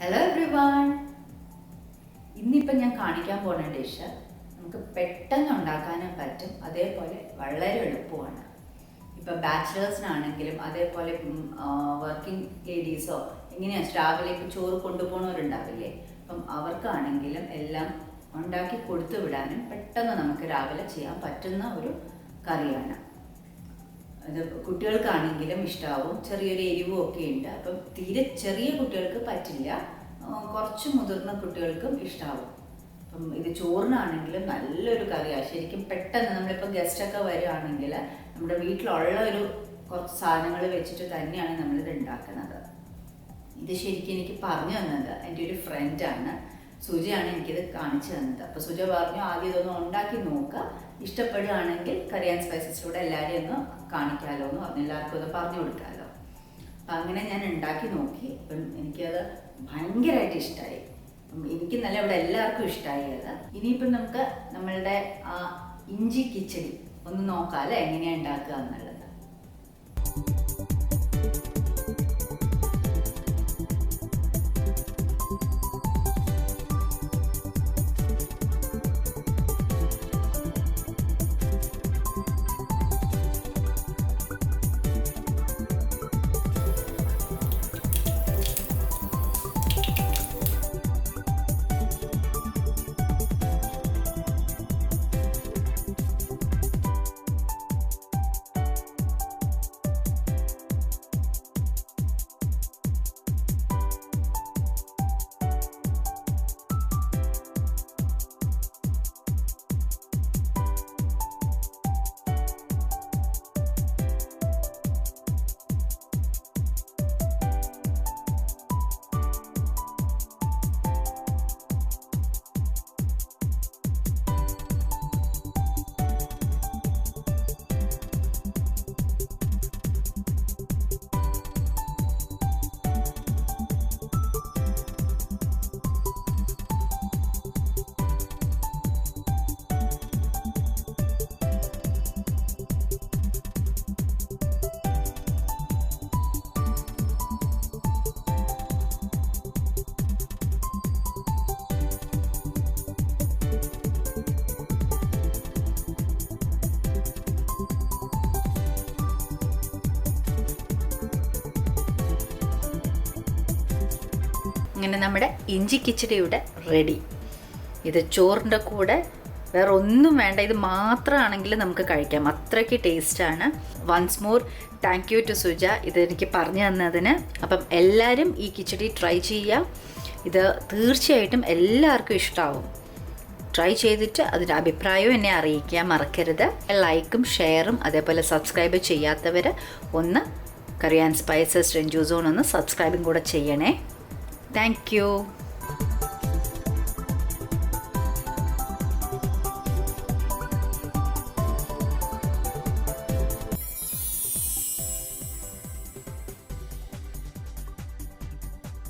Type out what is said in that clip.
Hello everyone. ഇന്നിപ്പോൾ ഞാൻ കാണിക്കാൻ പോകുന്ന ഡിഷ് നമുക്ക് പെട്ടെന്ന് ഉണ്ടാക്കാനും പറ്റും, അതേപോലെ വളരെ എളുപ്പമാണ്. ഇപ്പോൾ ബാച്ചിലേഴ്സിനാണെങ്കിലും അതേപോലെ വർക്കിംഗ് ലേഡീസോ എങ്ങനെയാണ് രാവിലേക്ക് ചോറ് കൊണ്ടുപോകുന്നവരുണ്ടാവില്ലേ, അപ്പം അവർക്കാണെങ്കിലും എല്ലാം ഉണ്ടാക്കി കൊടുത്തു വിടാനും പെട്ടെന്ന് നമുക്ക് രാവിലെ ചെയ്യാൻ പറ്റുന്ന ഒരു കറിയാണ്. അത് കുട്ടികൾക്കാണെങ്കിലും ഇഷ്ടമാവും, ചെറിയൊരു എരിവും ഒക്കെ ഉണ്ട്. അപ്പം തീരെ ചെറിയ കുട്ടികൾക്ക് പറ്റില്ല, കുറച്ച് മുതിർന്ന കുട്ടികൾക്കും ഇഷ്ടമാവും. അപ്പം ഇത് ചോറിനാണെങ്കിലും നല്ലൊരു കറിയാണ്. ശരിക്കും പെട്ടെന്ന് നമ്മളിപ്പോൾ ഗസ്റ്റൊക്കെ വരികയാണെങ്കിൽ നമ്മുടെ വീട്ടിലുള്ള ഒരു കുറച്ച് സാധനങ്ങൾ വെച്ചിട്ട് തന്നെയാണ് നമ്മളിത് ഉണ്ടാക്കുന്നത്. ഇത് ശരിക്കും എനിക്ക് പറഞ്ഞു തന്നത് എൻ്റെ ഒരു ഫ്രണ്ടാണ്, സുജയാണ് എനിക്കിത് കാണിച്ചു തന്നത്. അപ്പോൾ സുജ പറഞ്ഞു ആദ്യം ഇതൊന്ന് ഉണ്ടാക്കി നോക്കുക, ഇഷ്ടപ്പെടുകയാണെങ്കിൽ കറി ആൻഡ് സ്പൈസസിലൂടെ എല്ലാവരെയും ഒന്ന് കാണിക്കാമല്ലോ എന്ന് പറഞ്ഞു, എല്ലാവർക്കും ഒന്ന് പറഞ്ഞു കൊടുക്കാമല്ലോ. അപ്പം അങ്ങനെ ഞാൻ ഉണ്ടാക്കി നോക്കി. അപ്പം എനിക്കത് ഭയങ്കരമായിട്ട് ഇഷ്ടമായി. എനിക്ക് നല്ല ഇവിടെ എല്ലാവർക്കും ഇഷ്ടമായി അത്. ഇനിയിപ്പം നമുക്ക് നമ്മളുടെ ആ ഇഞ്ചി കിച്ചടി ഒന്ന് നോക്കാം അല്ലേ, എങ്ങനെയാണ് ഉണ്ടാക്കുക എന്നുള്ളത്. ഇങ്ങനെ നമ്മുടെ ഇഞ്ചി കിച്ചടിയുടെ റെഡി. ഇത് ചോറിൻ്റെ കൂടെ വേറെ ഒന്നും വേണ്ട, ഇത് മാത്രമാണെങ്കിൽ നമുക്ക് കഴിക്കാം, അത്രയ്ക്ക് ടേസ്റ്റാണ്. Once more thank you to Suja ഇത് എനിക്ക് പറഞ്ഞു തന്നതിന്. അപ്പം എല്ലാവരും ഈ കിച്ചടി ട്രൈ ചെയ്യുക, ഇത് തീർച്ചയായിട്ടും എല്ലാവർക്കും ഇഷ്ടമാവും. ട്രൈ ചെയ്തിട്ട് അതിൻ്റെ അഭിപ്രായവും എന്നെ അറിയിക്കാൻ മറക്കരുത്. ലൈക്കും ഷെയറും അതേപോലെ സബ്സ്ക്രൈബ് ചെയ്യാത്തവർ ഒന്ന് curry and spices Ranju zone ഒന്ന് സബ്സ്ക്രൈബും കൂടെ ചെയ്യണേ. Thank you.